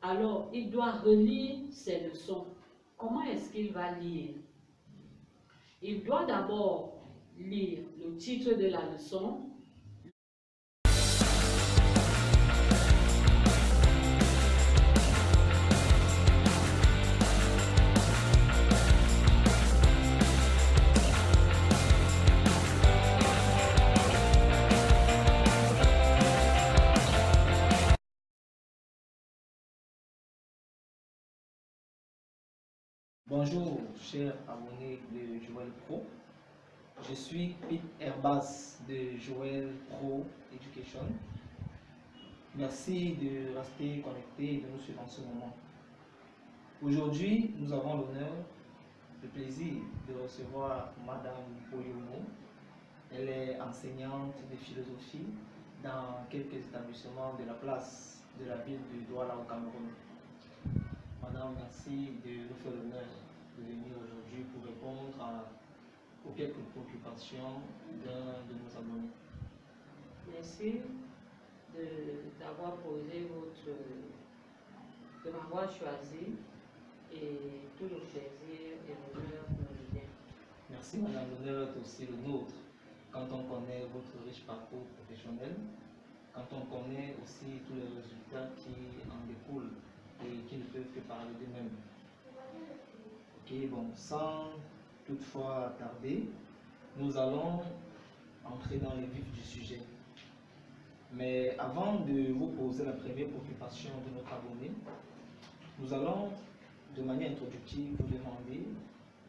Alors, il doit relire ses leçons. Comment est-ce qu'il va lire? Il doit d'abord lire le titre de la leçon. Bonjour, chers abonnés de Joël Pro. Je suis Pete Herbas de Joël Pro Education. Merci de rester connecté et de nous suivre en ce moment. Aujourd'hui, nous avons l'honneur, le plaisir de recevoir Madame Boyomo. Elle est enseignante de philosophie dans quelques établissements de la place de la ville de Douala au Cameroun. Madame, merci de nous faire l'honneur de venir aujourd'hui pour répondre aux quelques préoccupations d'un de nos abonnés. Merci d'avoir posé de m'avoir choisi et tout le plaisir et l'honneur me revient. Merci Madame, l'honneur est aussi le nôtre quand on connaît votre riche parcours professionnel, quand on connaît aussi tous les résultats qui en découlent et qui ne peuvent que parler d'eux-mêmes. Ok, bon, sans toutefois tarder, nous allons entrer dans les vifs du sujet. Mais avant de vous poser la première préoccupation de notre abonné, nous allons, de manière introductive, vous demander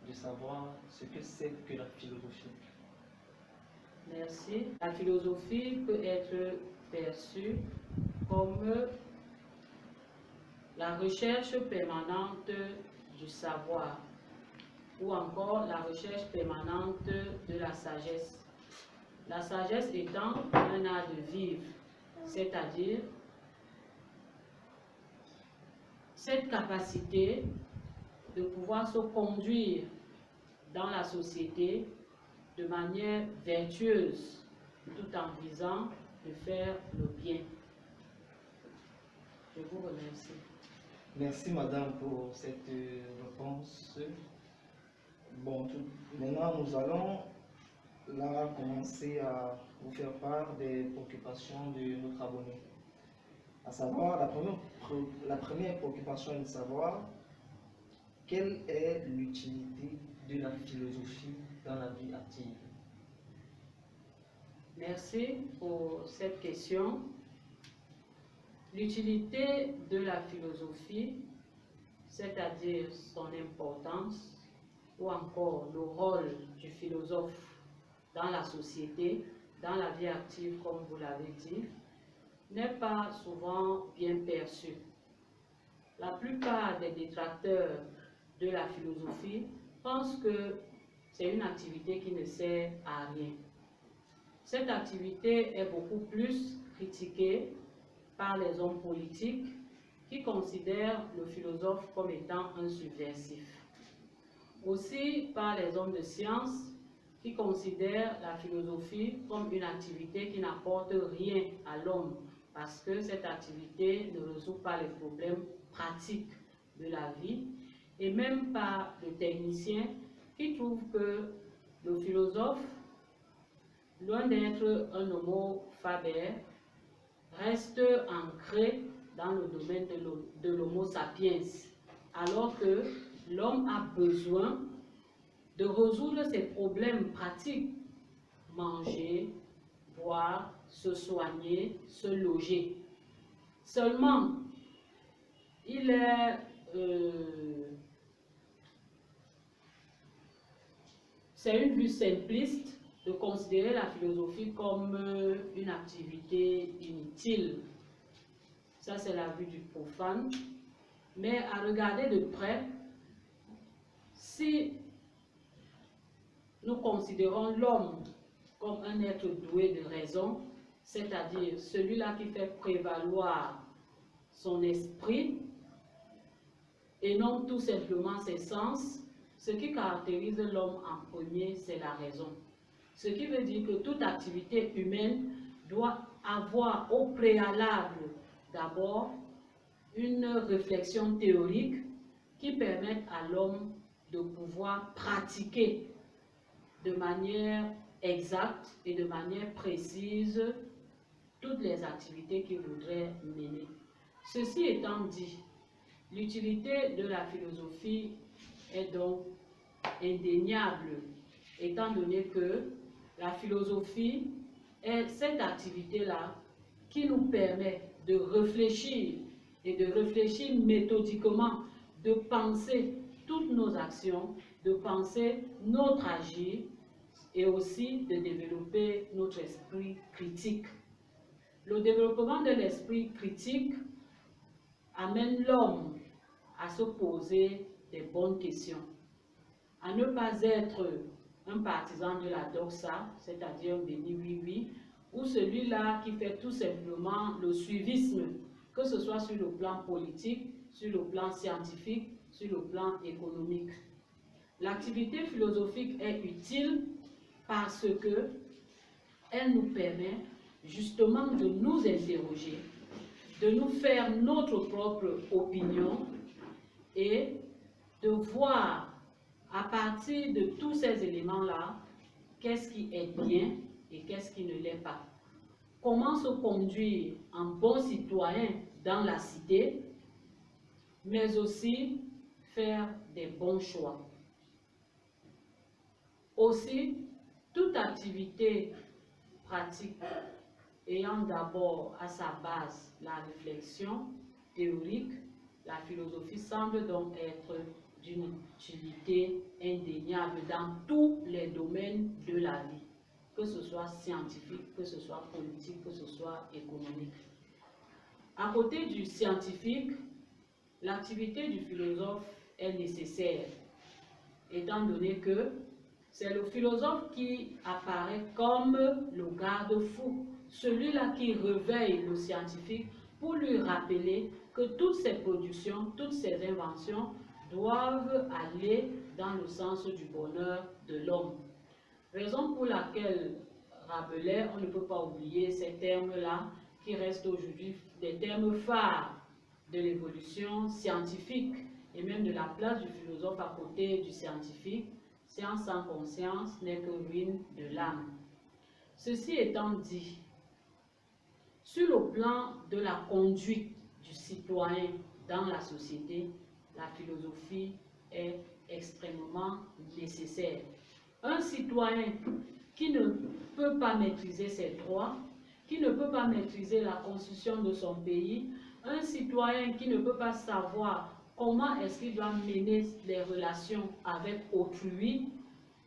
de savoir ce que c'est que la philosophie. Merci. La philosophie peut être perçue comme la recherche permanente du savoir ou encore la recherche permanente de la sagesse. La sagesse étant un art de vivre, c'est-à-dire cette capacité de pouvoir se conduire dans la société de manière vertueuse, tout en visant de faire le bien. Je vous remercie. Merci Madame pour cette réponse. Bon, maintenant nous allons là commencer à vous faire part des préoccupations de notre abonné. À savoir, la première préoccupation est de savoir quelle est l'utilité de la philosophie dans la vie active. Merci pour cette question. L'utilité de la philosophie, c'est-à-dire son importance, ou encore le rôle du philosophe dans la société, dans la vie active, comme vous l'avez dit, n'est pas souvent bien perçu. La plupart des détracteurs de la philosophie pensent que c'est une activité qui ne sert à rien. Cette activité est beaucoup plus critiquée par les hommes politiques qui considèrent le philosophe comme étant un subversif. Aussi par les hommes de science qui considèrent la philosophie comme une activité qui n'apporte rien à l'homme parce que cette activité ne résout pas les problèmes pratiques de la vie, et même par les techniciens qui trouvent que le philosophe, loin d'être un homo faber, reste ancré dans le domaine de l'homo sapiens, alors que l'homme a besoin de résoudre ses problèmes pratiques, manger, boire, se soigner, se loger. Seulement, il est c'est une vue simpliste de considérer la philosophie comme une activité inutile. Ça, c'est la vue du profane. Mais à regarder de près, si nous considérons l'homme comme un être doué de raison, c'est-à-dire celui-là qui fait prévaloir son esprit et non tout simplement ses sens, ce qui caractérise l'homme en premier, c'est la raison. Ce qui veut dire que toute activité humaine doit avoir au préalable d'abord une réflexion théorique qui permette à l'homme de pouvoir pratiquer de manière exacte et de manière précise toutes les activités qu'il voudrait mener. Ceci étant dit, l'utilité de la philosophie est donc indéniable, étant donné que la philosophie est cette activité-là qui nous permet de réfléchir et de réfléchir méthodiquement, de penser toutes nos actions, de penser notre agir et aussi de développer notre esprit critique. Le développement de l'esprit critique amène l'homme à se poser des bonnes questions, à ne pas être un partisan de la doxa, c'est-à-dire béni oui, ou celui-là qui fait tout simplement le suivisme, que ce soit sur le plan politique, sur le plan scientifique, sur le plan économique. L'activité philosophique est utile parce que elle nous permet justement de nous interroger, de nous faire notre propre opinion et de voir à partir de tous ces éléments-là, qu'est-ce qui est bien et qu'est-ce qui ne l'est pas. Comment se conduire en bon citoyen dans la cité, mais aussi faire des bons choix. Aussi, toute activité pratique ayant d'abord à sa base la réflexion théorique, la philosophie semble donc être d'une utilité indéniable dans tous les domaines de la vie, que ce soit scientifique, que ce soit politique, que ce soit économique. À côté du scientifique, l'activité du philosophe est nécessaire, étant donné que c'est le philosophe qui apparaît comme le garde-fou, celui-là qui réveille le scientifique pour lui rappeler que toutes ses productions, toutes ses inventions doivent aller dans le sens du bonheur de l'homme. Raison pour laquelle Rabelais, on ne peut pas oublier ces termes-là qui restent aujourd'hui des termes phares de l'évolution scientifique et même de la place du philosophe à côté du scientifique. Science sans conscience n'est que ruine de l'âme. Ceci étant dit, sur le plan de la conduite du citoyen dans la société, la philosophie est extrêmement nécessaire. Un citoyen qui ne peut pas maîtriser ses droits, qui ne peut pas maîtriser la constitution de son pays, un citoyen qui ne peut pas savoir comment est-ce qu'il doit mener les relations avec autrui,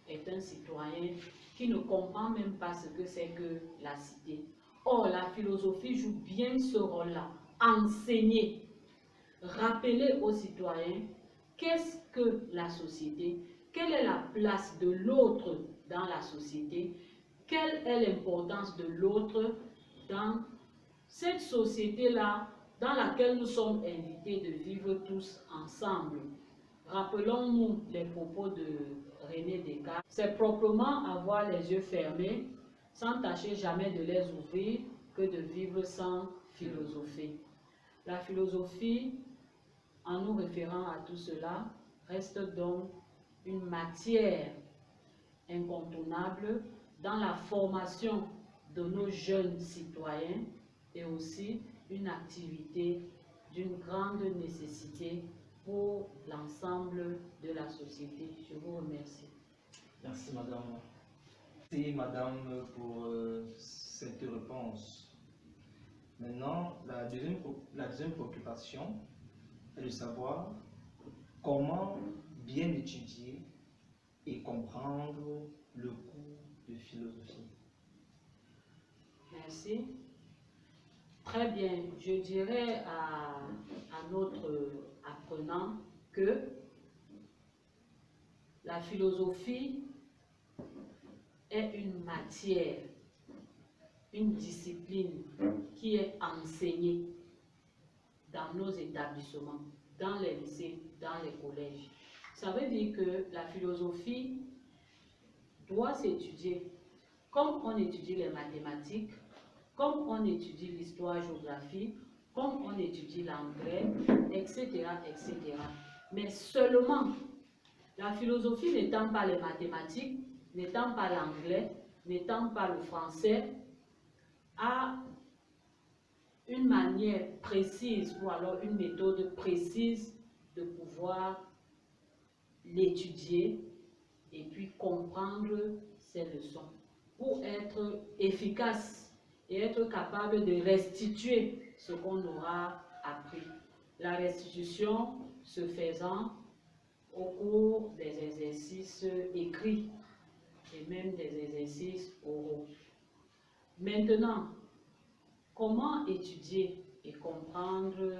est un citoyen qui ne comprend même pas ce que c'est que la cité. Or, la philosophie joue bien ce rôle-là, enseigner, rappeler aux citoyens qu'est-ce que la société, quelle est la place de l'autre dans la société, quelle est l'importance de l'autre dans cette société-là dans laquelle nous sommes invités de vivre tous ensemble. Rappelons-nous les propos de René Descartes. C'est proprement avoir les yeux fermés, sans tâcher jamais de les ouvrir, que de vivre sans philosopher. La philosophie, en nous référant à tout cela, reste donc une matière incontournable dans la formation de nos jeunes citoyens et aussi une activité d'une grande nécessité pour l'ensemble de la société. Je vous remercie. Merci madame. Merci madame pour cette réponse. Maintenant, la deuxième préoccupation est de savoir comment bien étudier et comprendre le cours de philosophie. Merci. Très bien. Je dirais à notre apprenant que la philosophie est une matière, une discipline qui est enseignée dans nos établissements, dans les lycées, dans les collèges. Ça veut dire que la philosophie doit s'étudier comme on étudie les mathématiques, comme on étudie l'histoire-géographie, comme on étudie l'anglais, etc., etc. Mais seulement, la philosophie n'étant pas les mathématiques, n'étant pas l'anglais, n'étant pas le français, a une manière précise ou alors une méthode précise de pouvoir l'étudier et puis comprendre ses leçons pour être efficace et être capable de restituer ce qu'on aura appris. La restitution se faisant au cours des exercices écrits et même des exercices oraux. Maintenant, comment étudier et comprendre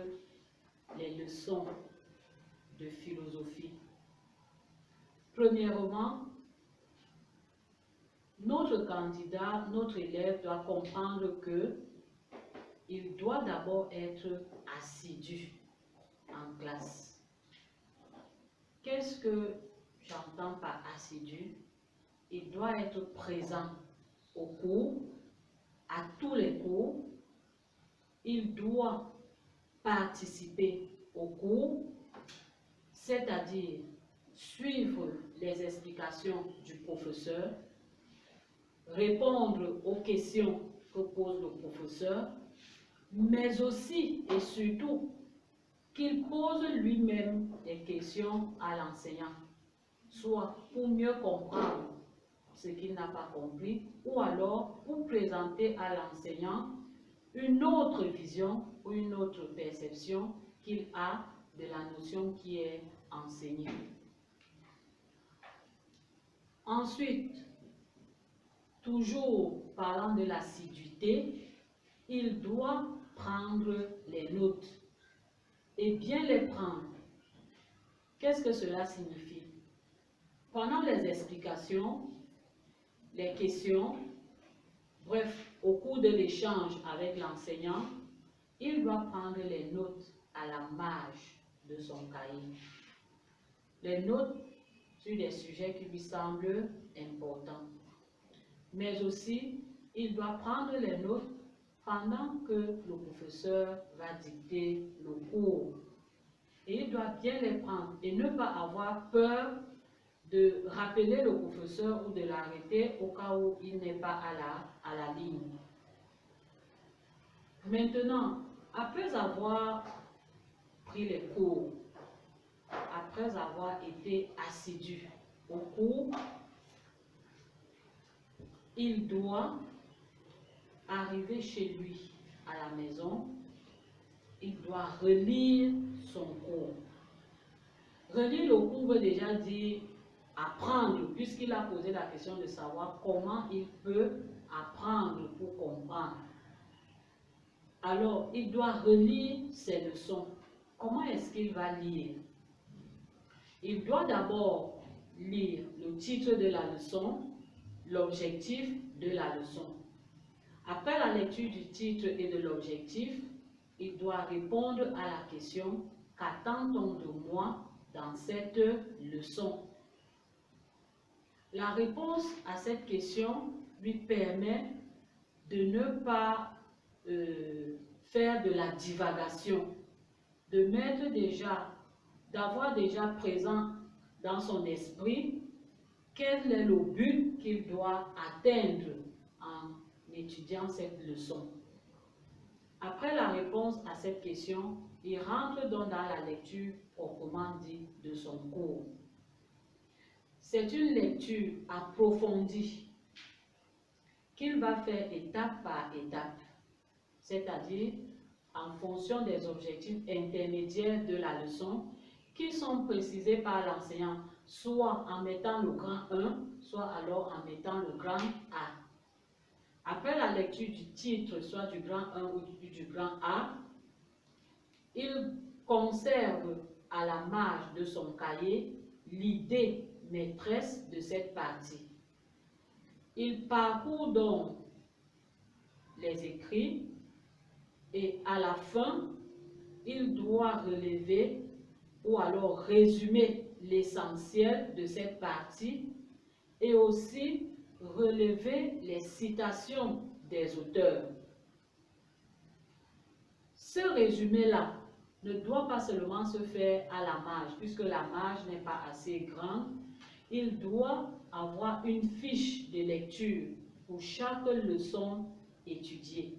les leçons de philosophie? Premièrement, notre candidat, notre élève doit comprendre qu'il doit d'abord être assidu en classe. Qu'est-ce que j'entends par assidu? Il doit être présent au cours, à tous les cours. Il doit participer au cours, c'est-à-dire suivre les explications du professeur, répondre aux questions que pose le professeur, mais aussi et surtout qu'il pose lui-même des questions à l'enseignant, soit pour mieux comprendre ce qu'il n'a pas compris, ou alors pour présenter à l'enseignant une autre vision ou une autre perception qu'il a de la notion qui est enseignée. Ensuite, toujours parlant de l'assiduité, il doit prendre les notes et bien les prendre. Qu'est-ce que cela signifie? Pendant les explications, les questions, bref, au cours de l'échange avec l'enseignant, il doit prendre les notes à la marge de son cahier. Les notes sur des sujets qui lui semblent importants. Mais aussi, il doit prendre les notes pendant que le professeur va dicter le cours. Et il doit bien les prendre et ne pas avoir peur de rappeler le professeur ou de l'arrêter au cas où il n'est pas à la ligne. Maintenant, après avoir pris les cours, après avoir été assidu au cours, il doit arriver chez lui à la maison, il doit relire son cours. Relire le cours veut déjà dire apprendre, puisqu'il a posé la question de savoir comment il peut apprendre pour comprendre. Alors, il doit relire ses leçons. Comment est-ce qu'il va lire? Il doit d'abord lire le titre de la leçon, l'objectif de la leçon. Après la lecture du titre et de l'objectif, il doit répondre à la question « Qu'attend-on de moi dans cette leçon ?» La réponse à cette question lui permet de ne pas faire de la divagation, de mettre déjà, d'avoir déjà présent dans son esprit quel est le but qu'il doit atteindre en étudiant cette leçon. Après la réponse à cette question, il rentre donc dans la lecture proprement dit de son cours. C'est une lecture approfondie qu'il va faire étape par étape, c'est-à-dire en fonction des objectifs intermédiaires de la leçon qui sont précisés par l'enseignant, soit en mettant le grand 1, soit alors en mettant le grand A. Après la lecture du titre, soit du grand 1 ou du grand A, il conserve à la marge de son cahier l'idée maîtresse de cette partie. Il parcourt donc les écrits et à la fin, il doit relever ou alors résumer l'essentiel de cette partie et aussi relever les citations des auteurs. Ce résumé-là ne doit pas seulement se faire à la marge, puisque la marge n'est pas assez grande. Il doit avoir une fiche de lecture pour chaque leçon étudiée.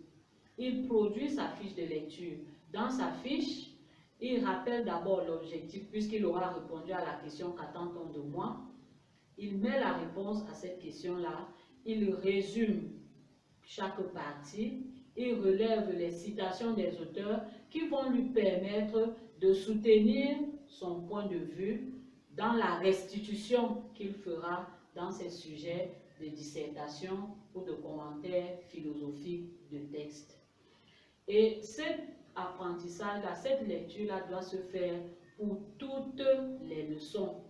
Il produit sa fiche de lecture. Dans sa fiche, il rappelle d'abord l'objectif, puisqu'il aura répondu à la question « Qu'attend-on de moi ?» Il met la réponse à cette question-là. Il résume chaque partie. Il relève les citations des auteurs qui vont lui permettre de soutenir son point de vue dans la restitution qu'il fera dans ses sujets de dissertation ou de commentaires philosophiques de texte. Et cet apprentissage-là, cette lecture-là doit se faire pour toutes les leçons,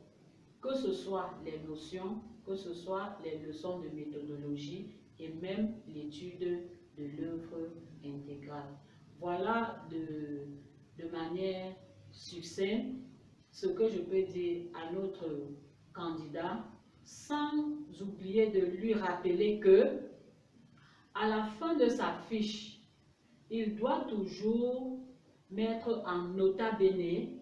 que ce soit les notions, que ce soit les leçons de méthodologie et même l'étude de l'œuvre intégrale. Voilà de manière succincte ce que je peux dire à notre candidat, sans oublier de lui rappeler que à la fin de sa fiche, il doit toujours mettre en nota bene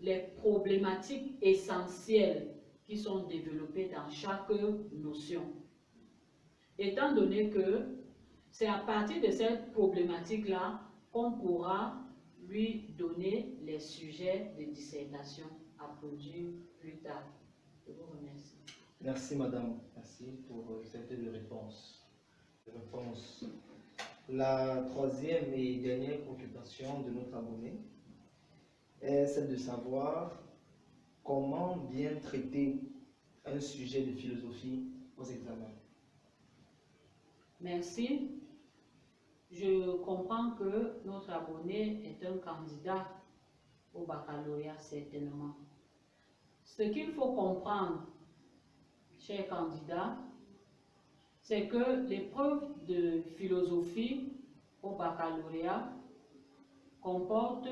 les problématiques essentielles qui sont développées dans chaque notion. Étant donné que c'est à partir de cette problématique-là qu'on pourra lui donner les sujets de dissertation à produire plus tard. Je vous remercie. Merci madame, merci pour cette réponse. La troisième et dernière préoccupation de notre abonné est celle de savoir comment bien traiter un sujet de philosophie aux examens. Merci. Je comprends que notre abonné est un candidat au baccalauréat, certainement. Ce qu'il faut comprendre, chers candidats, c'est que l'épreuve de philosophie au baccalauréat comporte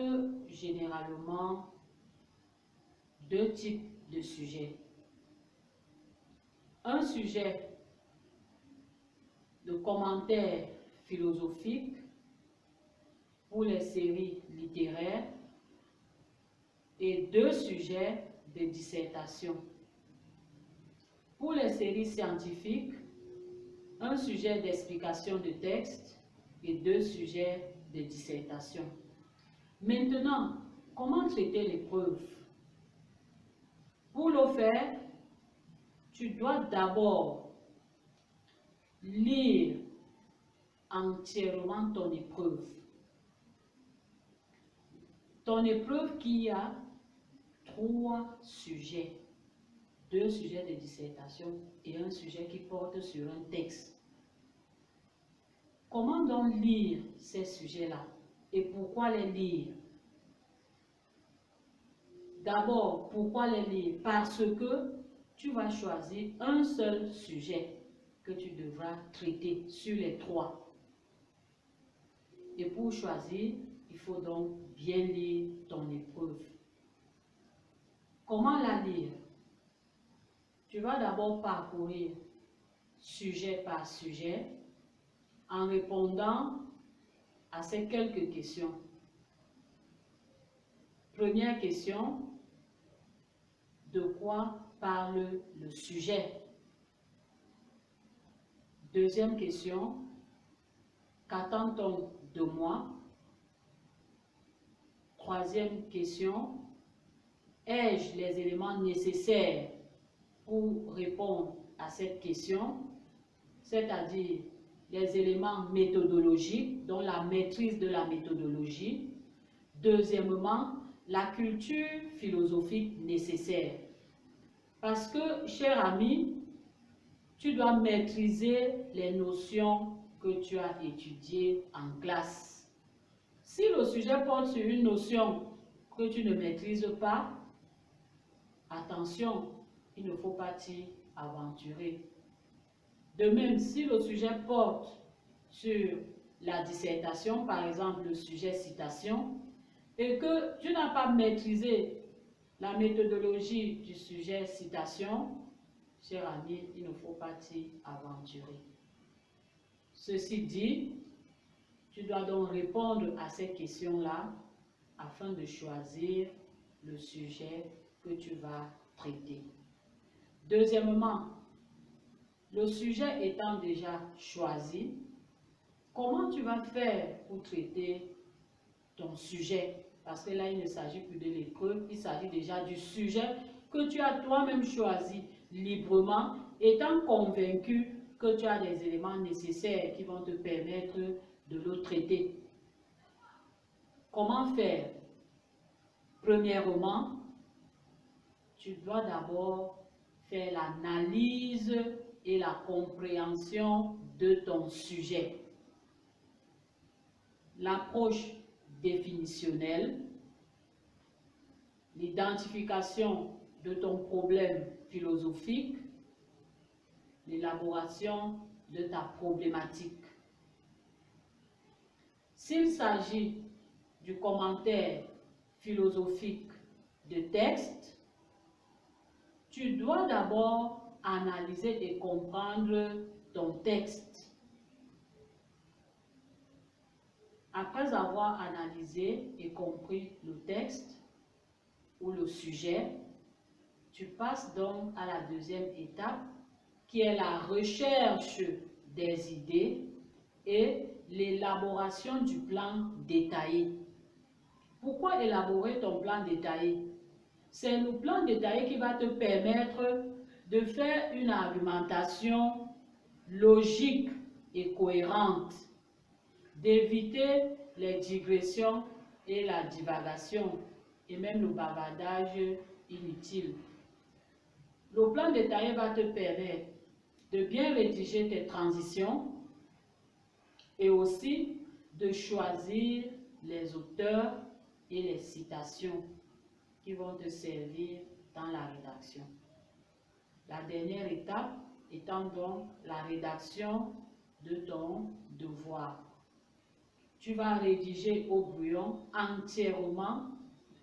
généralement deux types de sujets. Un sujet de commentaires philosophiques pour les séries littéraires et deux sujets de dissertation. Pour les séries scientifiques, un sujet d'explication de texte et deux sujets de dissertation. Maintenant, comment traiter l'épreuve? Pour le faire, tu dois d'abord lire entièrement ton épreuve. Ton épreuve qui a 3 sujets. 2 sujets de dissertation et un sujet qui porte sur un texte. Comment donc lire ces sujets-là et pourquoi les lire? D'abord, pourquoi les lire? Parce que tu vas choisir un seul sujet que tu devras traiter sur les 3. Et pour choisir, il faut donc bien lire ton épreuve. Comment la lire? Tu vas d'abord parcourir sujet par sujet en répondant à ces quelques questions. Première question, de quoi parle le sujet? Deuxième question, qu'attend-on de moi? Troisième question, ai-je les éléments nécessaires pour répondre à cette question, c'est-à-dire les éléments méthodologiques, dont la maîtrise de la méthodologie. Deuxièmement, la culture philosophique nécessaire. Parce que, cher ami, tu dois maîtriser les notions que tu as étudiées en classe. Si le sujet porte sur une notion que tu ne maîtrises pas, attention, il ne faut pas t'y aventurer. De même, si le sujet porte sur la dissertation, par exemple le sujet citation, et que tu n'as pas maîtrisé la méthodologie du sujet citation, cher ami, il ne faut pas t'y aventurer. Ceci dit, Tu dois donc répondre à ces questions-là afin de choisir le sujet que tu vas traiter. Deuxièmement, le sujet étant déjà choisi, comment tu vas faire pour traiter ton sujet? Parce que là, il ne s'agit plus de l'épreuve, il s'agit déjà du sujet que tu as toi-même choisi librement, étant convaincu que tu as des éléments nécessaires qui vont te permettre de le traiter. Comment faire? Premièrement, tu dois d'abord faire l'analyse et la compréhension de ton sujet. L'approche définitionnelle, l'identification de ton problème philosophique, l'élaboration de ta problématique. S'il s'agit du commentaire philosophique de texte, tu dois d'abord analyser et comprendre ton texte. Après avoir analysé et compris le texte ou le sujet, tu passes donc à la deuxième étape qui est la recherche des idées et l'élaboration du plan détaillé. Pourquoi élaborer ton plan détaillé? C'est le plan détaillé qui va te permettre de faire une argumentation logique et cohérente, d'éviter les digressions et la divagation et même le bavardage inutile. Le plan détaillé va te permettre de bien rédiger tes transitions et aussi de choisir les auteurs et les citations qui vont te servir dans la rédaction. La dernière étape étant donc la rédaction de ton devoir. Tu vas rédiger au brouillon entièrement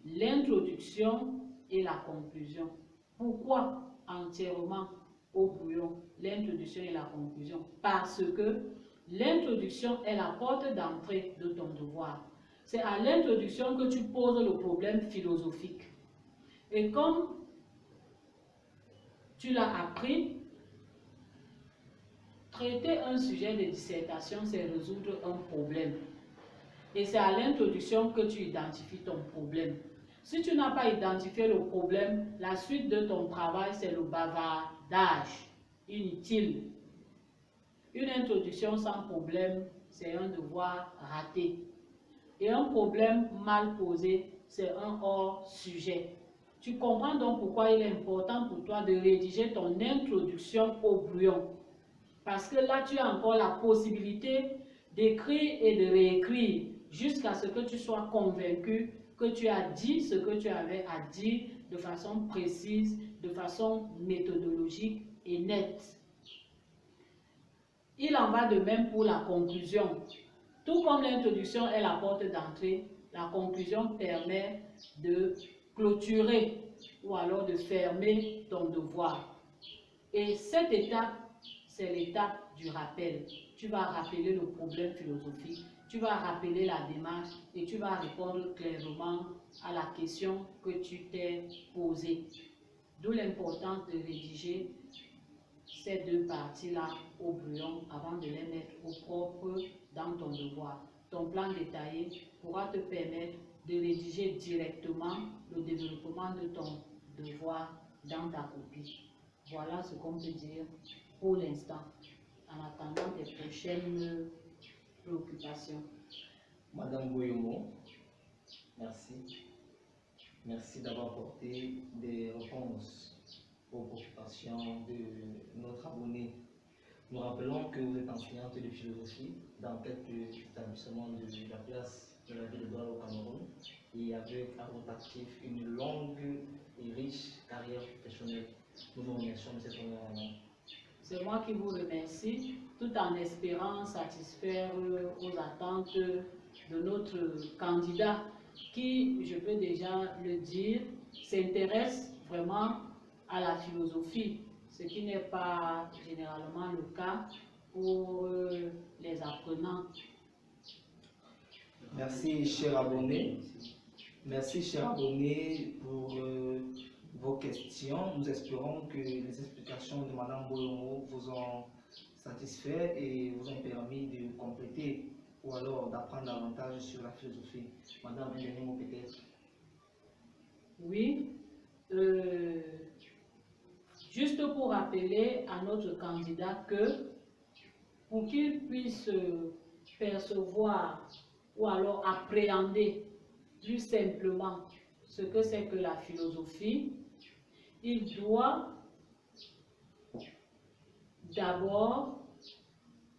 l'introduction et la conclusion. Pourquoi entièrement au brouillon l'introduction et la conclusion? Parce que l'introduction est la porte d'entrée de ton devoir. C'est à l'introduction que tu poses le problème philosophique. Et comme tu l'as appris, traiter un sujet de dissertation, c'est résoudre un problème. Et c'est à l'introduction que tu identifies ton problème. Si tu n'as pas identifié le problème, la suite de ton travail, c'est le bavardage inutile. Une introduction sans problème, c'est un devoir raté. Et un problème mal posé, c'est un hors-sujet. Tu comprends donc pourquoi il est important pour toi de rédiger ton introduction au brouillon. Parce que là, tu as encore la possibilité d'écrire et de réécrire jusqu'à ce que tu sois convaincu que tu as dit ce que tu avais à dire de façon précise, de façon méthodologique et nette. Il en va de même pour la conclusion. Tout comme l'introduction est la porte d'entrée, la conclusion permet de clôturer ou alors de fermer ton devoir. Et cette étape, c'est l'étape du rappel. Tu vas rappeler le problème philosophique, tu vas rappeler la démarche et tu vas répondre clairement à la question que tu t'es posée. D'où l'importance de rédiger ces deux parties-là au brouillon avant de les mettre au propre dans ton devoir. Ton plan détaillé pourra te permettre de rédiger directement le développement de ton devoir dans ta copie. Voilà ce qu'on peut dire pour l'instant, en attendant tes prochaines préoccupations. Madame Goyomo, merci. Merci d'avoir apporté des réponses aux préoccupations de notre abonné. Nous rappelons que vous êtes enseignante de philosophie dans quelques établissements de la place de la ville de Douala au Cameroun et avec à votre actif une longue et riche carrière professionnelle. Nous vous remercions de cette honneur. C'est moi qui vous remercie, tout en espérant satisfaire aux attentes de notre candidat qui, je peux déjà le dire, s'intéresse vraiment à la philosophie, ce qui n'est pas généralement le cas pour les apprenants. Merci, cher abonné. Merci, cher abonné, pour vos questions. Nous espérons que les explications de Mme Boyomo vous ont satisfait et vous ont permis de compléter ou alors d'apprendre davantage sur la philosophie. Madame, un dernier mot peut-être. Oui. Juste pour rappeler à notre candidat que pour qu'il puisse percevoir ou alors appréhender plus simplement ce que c'est que la philosophie, il doit d'abord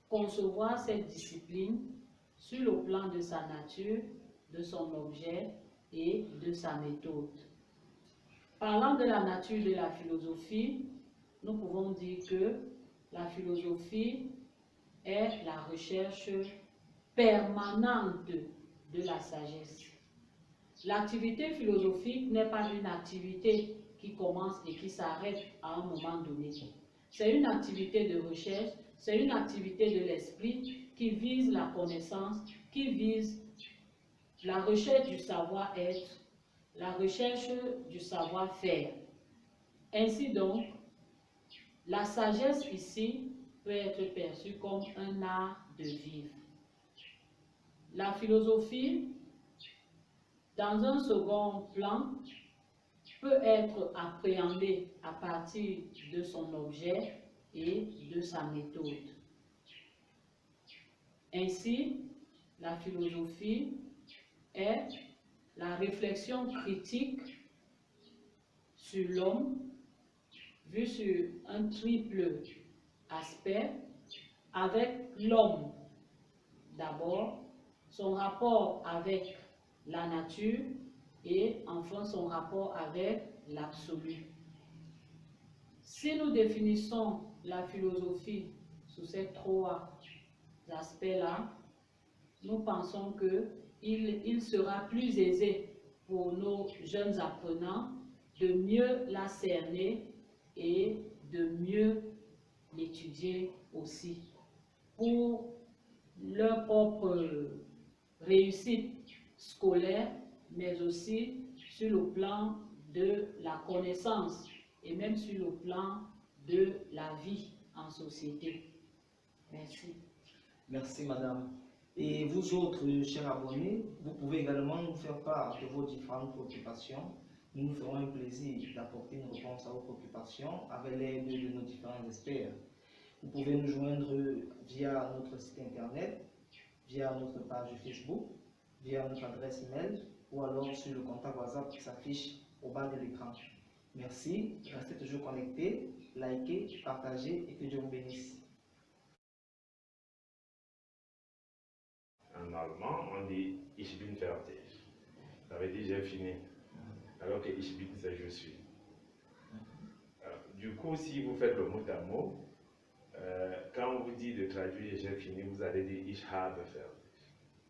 concevoir cette discipline sur le plan de sa nature, de son objet et de sa méthode. Parlant de la nature de la philosophie, nous pouvons dire que la philosophie est la recherche permanente de la sagesse. L'activité philosophique n'est pas une activité qui commence et qui s'arrête à un moment donné. C'est une activité de recherche, c'est une activité de l'esprit qui vise la connaissance, qui vise la recherche du savoir-être, la recherche du savoir-faire. Ainsi donc, la sagesse ici peut être perçue comme un art de vivre. La philosophie, dans un second plan, peut être appréhendée à partir de son objet et de sa méthode. Ainsi, la philosophie est la réflexion critique sur l'homme, vu sur un triple aspect, avec l'homme d'abord, son rapport avec la nature et enfin son rapport avec l'absolu. Si nous définissons la philosophie sous ces trois aspects-là, nous pensons qu'il sera plus aisé pour nos jeunes apprenants de mieux la cerner et de mieux l'étudier aussi pour leur propre réussite scolaire, mais aussi sur le plan de la connaissance et même sur le plan de la vie en société. Merci. Merci, madame. Et vous autres, chers abonnés, vous pouvez également nous faire part de vos différentes préoccupations. Nous nous ferons un plaisir d'apporter une réponse à vos préoccupations avec l'aide de nos différents experts. Vous pouvez nous joindre via notre site internet, via notre page Facebook, via notre adresse email ou alors sur le contact WhatsApp qui s'affiche au bas de l'écran. Merci, restez toujours connectés, likez, partagez et que Dieu vous bénisse. En allemand, on dit Ich bin fertig. Ça veut dire j'ai fini. Alors que Ich bin, c'est je suis. Du coup, si vous faites le mot à mot, quand on vous dit de traduire j'ai fini, vous allez dire Ich habe fertig.